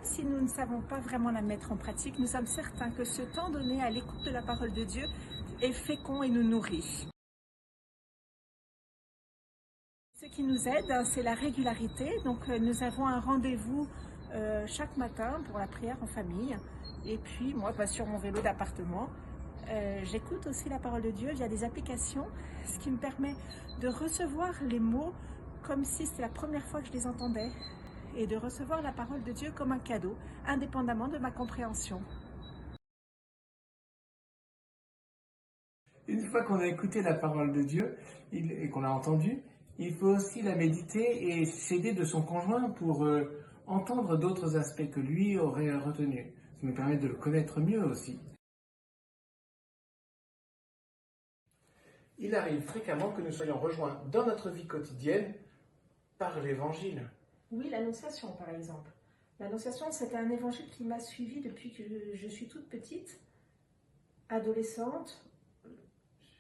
même si nous ne savons pas vraiment la mettre en pratique, nous sommes certains que ce temps donné à l'écoute de la parole de Dieu est fécond et nous nourrit. Ce qui nous aide, c'est la régularité. Donc nous avons un rendez-vous chaque matin pour la prière en famille. Et puis moi, sur mon vélo d'appartement, j'écoute aussi la parole de Dieu via des applications, ce qui me permet de recevoir les mots comme si c'était la première fois que je les entendais et de recevoir la parole de Dieu comme un cadeau, indépendamment de ma compréhension. Une fois qu'on a écouté la parole de Dieu et qu'on l'a entendue, il faut aussi la méditer et s'aider de son conjoint pour entendre d'autres aspects que lui aurait retenus. Ça nous permet de le connaître mieux aussi. Il arrive fréquemment que nous soyons rejoints dans notre vie quotidienne par l'Évangile. Oui, l'Annonciation par exemple. L'Annonciation, c'est un évangile qui m'a suivie depuis que je suis toute petite, adolescente.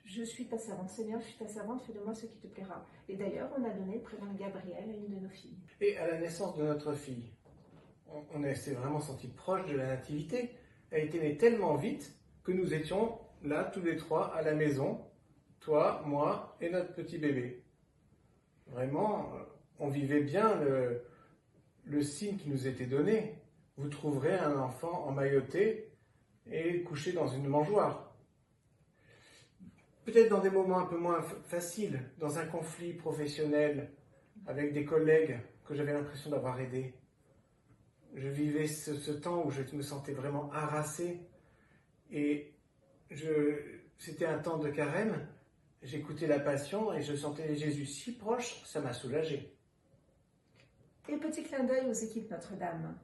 Je suis ta servante, Seigneur, je suis ta servante, fais de moi ce qui te plaira. Et d'ailleurs, on a donné le prénom de Gabriel à une de nos filles. Et à la naissance de notre fille, on s'est vraiment senti proche de la nativité. Elle était née tellement vite que nous étions là tous les trois à la maison, toi, moi et notre petit bébé. Vraiment, on vivait bien le signe qui nous était donné. Vous trouverez un enfant emmailloté et couché dans une mangeoire. Peut-être dans des moments un peu moins faciles, dans un conflit professionnel avec des collègues que j'avais l'impression d'avoir aidés. Je vivais ce temps où je me sentais vraiment harassé et c'était un temps de carême. J'écoutais la Passion et je sentais Jésus si proche, ça m'a soulagé. Et petit clin d'œil aux équipes Notre-Dame.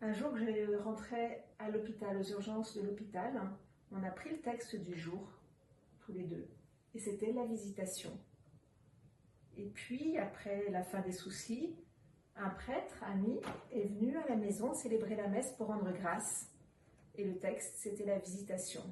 Un jour que je rentrais à l'hôpital, aux urgences de l'hôpital, on a pris le texte du jour, tous les deux, et c'était la visitation. Et puis, après la fin des soucis, un prêtre, ami, est venu à la maison célébrer la messe pour rendre grâce. Et le texte, c'était la visitation.